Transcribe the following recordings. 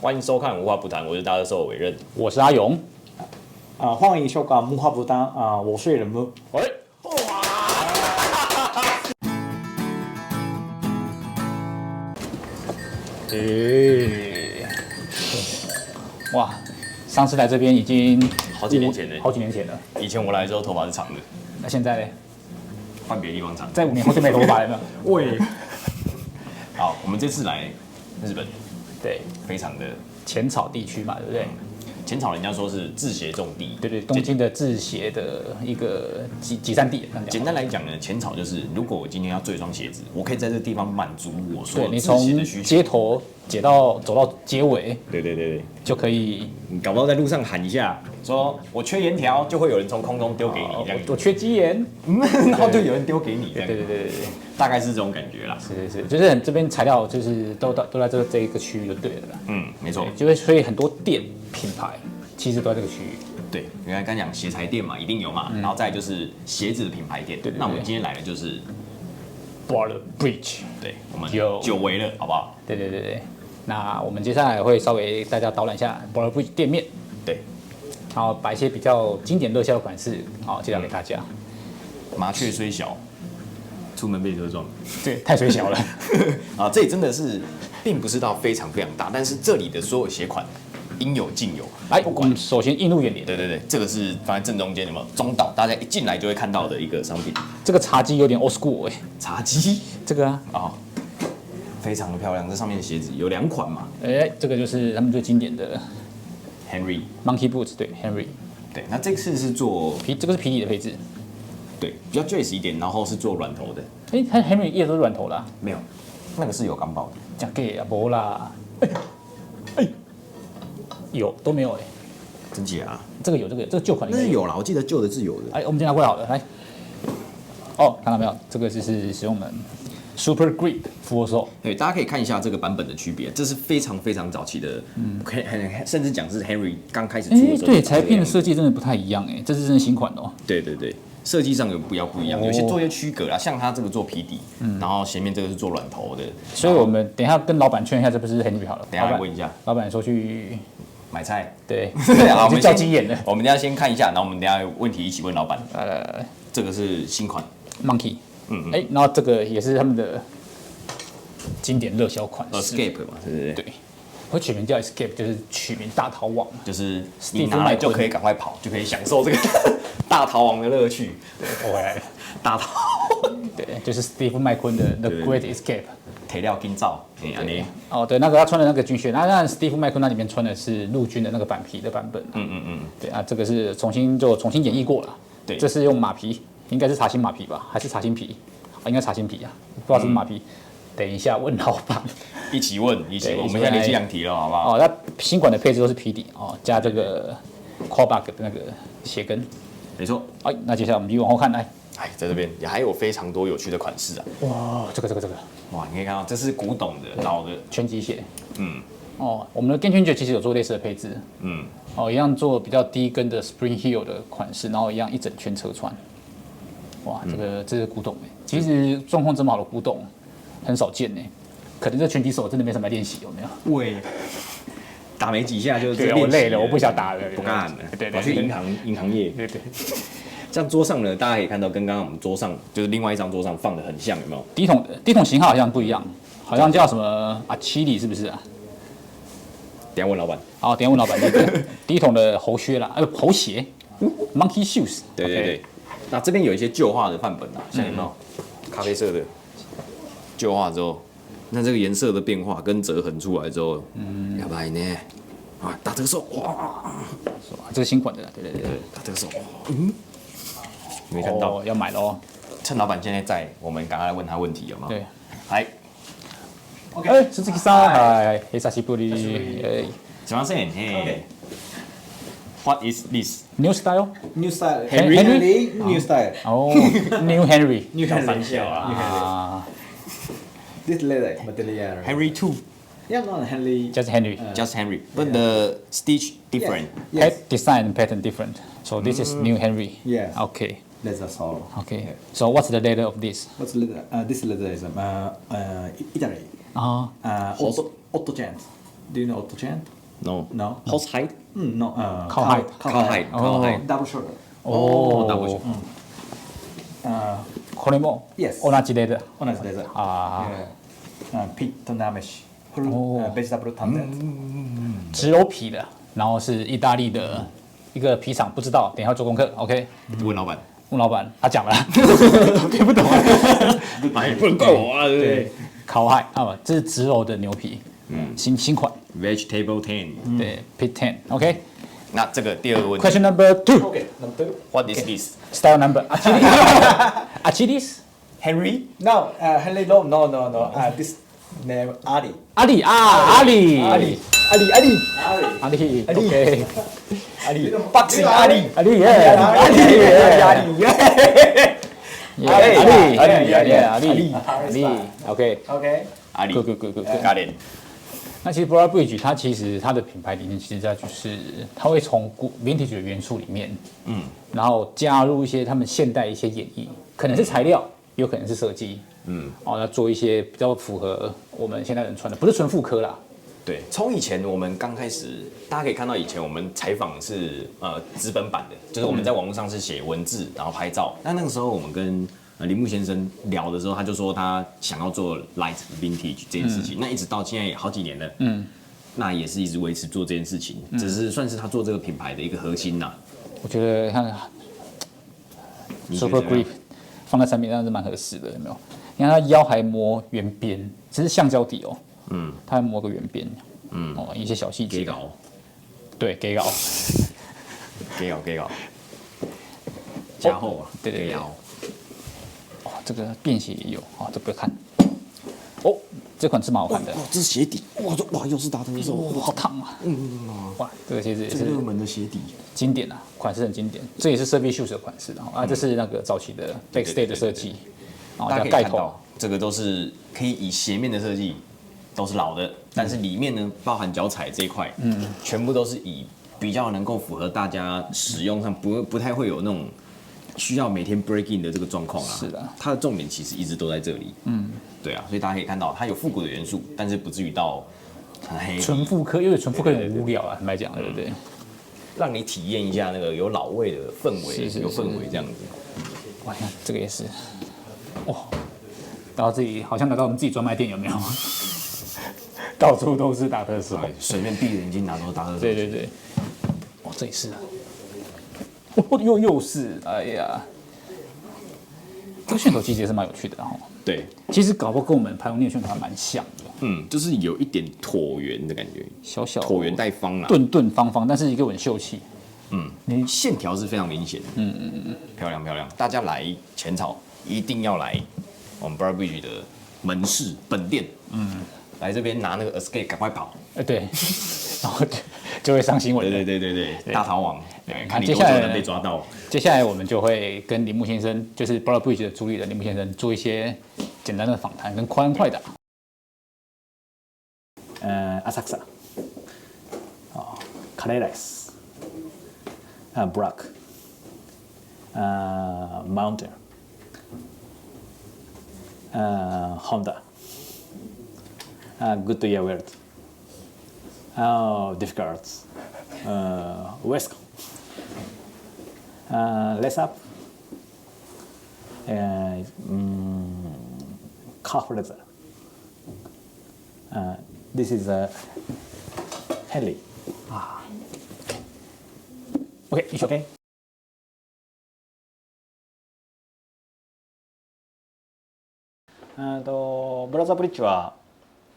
欢迎收看无话不谈，我是大家寿委任，我是阿勇。欢迎收看《无话不谈》我是人物。哇，上次来这边已经好几年前了。好几年前了。以前我来的时候头发是长的，那现在呢？换别的地方长。在5年后就没头发了，有没有？喂，好，我们这次来日本，对，非常的浅草地区嘛，对不对？浅草，人家说是制鞋重地。对对，东京的制鞋的一个集散地。简单来讲呢，浅草就是如果我今天要做一双鞋子，我可以在这个地方满足我所有你制鞋从的需求。街头走到街尾，对，就可以。你搞不好在路上喊一下，说我缺盐条，就会有人从空中丢给你这样子。我缺鸡眼，然后就有人丢给你这样。对，大概是这种感觉啦。是，就是这边材料就是都在这一个区域就对了啦。没错。就会所以很多店品牌其实都在这个区域。对，原来刚讲鞋材店嘛，一定有嘛，然后再就是鞋子的品牌店。对。那我们今天来的就是 Brother Bridge， 对，我们久违了，好不好？对。那我们接下来会稍微大家导览一下 Brother Bridge 店面，对，然后把一些比较经典热销的款式介绍给大家。麻雀虽小，出门被车撞。对，太水小了。这里真的是并不是到非常大，但是这里的所有鞋款应有尽有。我们首先映入眼帘。对，这个是放在正中间，有没有？中岛，大家一进来就会看到的一个商品。这个茶几有点 old school 茶几，这个非常的漂亮。这上面的鞋子有2款嘛？这个就是他们最经典的 Henry Monkey Boots， 对 Henry。对，那这次是做这个是皮底的配置。对，比较 Jazz 一点，然后是做软头的。它 Henry 叶都是软头啦。没有，那个是有钢包的。讲给啊，没啦。有都没有真假啊？这个旧款那是有啦，我记得旧的是有的。我们今天拿过来好了，来。看到没有？这个就是使用我们 Super Grip 复合手。对，大家可以看一下这个版本的区别，这是非常早期的，甚至讲是 Henry 刚开始出的时候。对，裁片的设计真的不太一样这是真的新款哦。对，设计上有不一样，有些做一些区隔啦，像它这个做皮底，然后前面这个是做软头的。所以我们等一下跟老板确认一下，这不是 Henry 好了。等一下来问一下，老板说去买菜。对，好，我们叫鸡眼的。我们等一下先看一下，然后我们等一下有问题一起问老板。来，这个是新款 Monkey。然后这个也是他们的经典热销款式 Escape 嘛，对。对，会取名叫 Escape， 就是取名大逃亡，就是你拿来就可以赶快跑，就可以享受这个大逃亡的乐趣。对，大逃。对，就是 Steve 麦昆的 The Great Escape。铁料金罩，对，那个他穿的那个军靴，那 Steve 麦昆那里面穿的是陆军的那个板皮的版本。对这个是重新演绎过了。对，这是用马皮，应该是茶青马皮吧，还是茶青皮？应该茶青皮啊，不知道是不是马皮。等一下问老板，一起问。我们现在联系2题了，好不好？那新款的配置都是皮底加这个 Callback 的那个鞋跟。没错。那接下来我们继续往后看，来。在这边也还有非常多有趣的款式啊！哇，这个，哇，你可以看到这是古董的老的拳击鞋。我们的 Game Changer 其实有做类似的配置。一样做比较低跟的 Spring Heel 的款式，然后一样一整圈车穿。哇，这是古董其实状况这么好的古董很少见可能这拳击手真的没什么练习，有没有？喂，打没几下就我累了，我不想打了，不干了。对，我去银行业。对。这样桌上呢，大家可以看到，跟刚刚我们桌上就是另外一张桌上放的很像，有没有？第一桶型号好像不一样，好像叫什么七里是不是啊？等一下问老板。好，等一下问老板。第一桶的猴靴啦，猴鞋 ，Monkey Shoes。对。那这边有一些旧化的范本像有没有咖啡色的旧化之后，那这个颜色的变化跟折痕出来之后，要不然呢？打折寿，哇！这是新款的，对，打折寿，没看到，要买咯。趁老板现在在，我们赶快来问他问题，有吗？对，来。鈴木さん、久しぶり。すみません。What is this? New style? New style. Henry? New style. New Henry. New Henry. 翻笑啊。This leather material. Henry 2. Yeah, not Henry. Just Henry. Just Henry. But the stitch different. Yes. Design and pattern different. So this is New Henry. Yeah. Okay. Leather sole. Okay. So what's the leather of this? What's leather? This leather is Italy. Otto Gent. Do you know Otto No. No. Horse hide? No. Cowhide. Cowhide. Cowhide. Double shoulder. おー、ダブルショー。これも Yes. 同じレーダー。同じデザイン。あピットナメシ。哦ベジタブルタンデン。植油皮的，然后是意大利的一个皮厂，不知道，等一下做功课，OK。问老板。问老板，他讲了，听不懂。哎，不能怪我啊，对不对？烤海啊，这是植鞣的牛皮，新款， Vegetable tan。对 ，Pit Ten，OK。那这个第二个问题 Question number 2 Okay. Number 2. ，What is this? style number Achilles Henry? No. Henry. No. This name Ali. 阿里啊，阿里，Ali. 阿里，OK， Ali. Boxing Ali. 阿里耶，阿里，OK， Okay. Ali. Good, good, good, good, good. Got it. 那其实 Bora Bridge 它其实它的品牌理念，其实在就是它会从vintage 的元素里面，然后加入一些他们现代一些演绎，可能是材料，有可能是设计，要做一些比较符合我们现代人穿的，不是纯复刻啦。对，从以前我们刚开始，大家可以看到以前我们采访是纸本版的，就是我们在网络上是写文字，然后拍照。那个时候我们跟铃木先生聊的时候，他就说他想要做 light vintage 这件事情。那一直到现在也好几年了，那也是一直维持做这件事情，只是算是他做这个品牌的一个核心呐。我觉得看你觉得 Super 怎么样 Grip 放在上面，那是蛮合适的，有没有？你看它腰还磨圆边，只是橡胶底哦，它还磨个圆边，一些小细节，给搞，对，给搞，给搞，加厚啊，对对对给搞。这个便携也有啊，这不要看。哦，这款是蛮好看的。哇，这是鞋底，哇，又是达特手，哇，好烫啊！哇，这个鞋子也是最热门的鞋底。经典啊，款式很经典。这也是 Survey Shoes 的款式啊，这是那个早期的 Backstay 的设计，然后大家可加盖头以看到，这个都是可以以鞋面的设计，都是老的，但是里面呢包含脚踩这一块，全部都是以比较能够符合大家使用上不太会有那种需要每天 break in 的这个状况啊。是的，它的重点其实一直都在这里。对啊，所以大家可以看到它有复古的元素，但是不至于到很黑，纯复刻，因为纯复刻有点无聊啊，坦白讲，对不对？让你体验一下那个有老味的氛围，是有氛围这样子。哇，你看这个也是，哇，到这里好像来到我们自己专卖店，有没有？到处都是达特手。随便闭着眼睛拿都是达特手。对对对，哦，这也是啊，又是，哎呀，这个楦头其实也是蛮有趣的哈。对，其实搞不好跟我们排龙念楦头还蛮像的，就是有一点椭圆的感觉，小小椭圆带方啦，顿方方，但是一个很秀气。线条是非常明显的。漂亮漂亮，大家来浅草一定要来我们 Bora Bridge 的门市本店，来这边拿那个 escape 赶快跑。对，然后就会上新闻。对，大逃亡，看你接下来多久能被抓到。接下来我们就会跟铃木先生，就是 Bora Bridge 的主理人铃木先生做一些简单的访谈跟快问快答。浅草。カレーライス。ブラック。マウンテン。Honda。Goodyear Welt。Difficult。Wesco。Lace up。Calf leather。This is Henry。OK，一緒。OK。ブラザーブリッジは、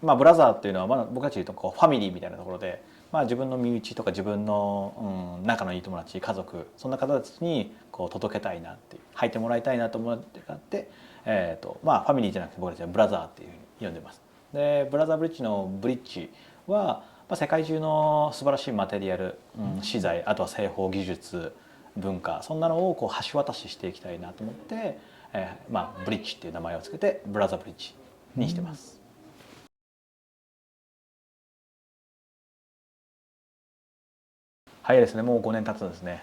ブラザーっていうのは、僕たちで言うとこうファミリーみたいなところで、自分の身内とか自分の、仲のいい友達家族そんな方たちにこう届けたいなっていう履いてもらいたいなと思ってあって、ファミリーじゃなくて僕たちはブラザーっていうふうに呼んでます。でブラザーブリッジのブリッジは、世界中の素晴らしいマテリアル、資材あとは製法技術文化そんなのをこう橋渡ししていきたいなと思って、ブリッジっていう名前をつけてブラザーブリッジにしてます。早いですね、もう5年経つんですね。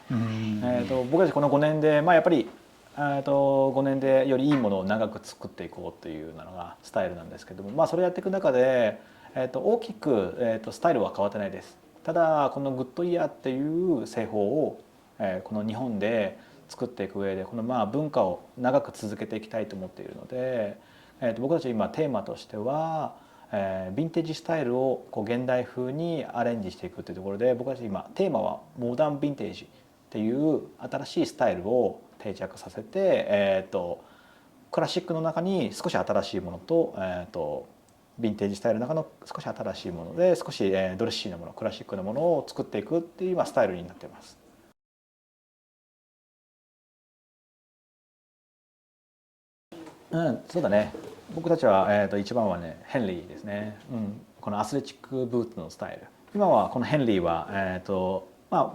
僕たちこの5年で、やっぱり5年でよりいいものを長く作っていこうというのがスタイルなんですけども、それやっていく中で、大きく、スタイルは変わってないです。ただこのグッドイヤーっていう製法を、この日本で作っていく上でこの文化を長く続けていきたいと思っているので、僕たち今テーマとしては、ヴィンテージスタイルをこう現代風にアレンジしていくというところで、僕たち今テーマはモダンヴィンテージっていう新しいスタイルを定着させて、クラシックの中に少し新しいものと、ヴィンテージスタイルの中の少し新しいもので少しドレッシーなもの、クラシックなものを作っていくっていうスタイルになっています。そうだね。僕たちは、一番はねヘンリーですね、このアスレチックブーツのスタイル。今はこのヘンリーは、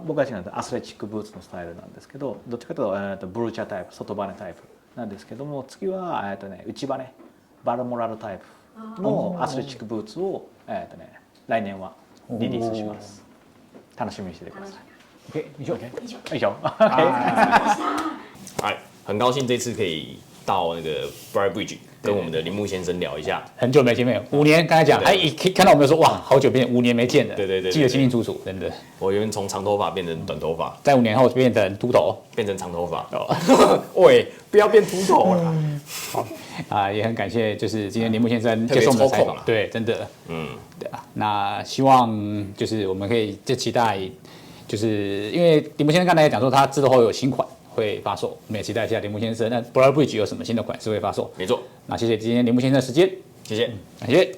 僕たちがアスレチックブーツのスタイルなんですけど、どっちかというと、ブルーチャータイプ、外バネタイプなんですけども、次は、内バネバルモラルタイプのアスレチックブーツを、来年はリリースします。楽しみにしててください。以上。哎，很高兴这次可以到那个 Briar Bridge 跟我们的铃木先生聊一下。很久没见面，5年。刚才讲，一看到我们就说哇，好久5年没见了。对，记得清清楚楚，真的。我原本从长头发变成短头发，在5年后变成秃头，变成长头发。喂，不要变秃头了。好也很感谢，就是今天铃木先生接受我们的采访。对，真的。对啊。那希望就是我们可以期待，就是因为铃木先生刚才也讲说，他之后有新款会发售，我们也期待一下铃木先生。那 Briar Bridge 有什么新的款式会发售？没错。那谢谢今天铃木先生的时间，谢谢，感谢。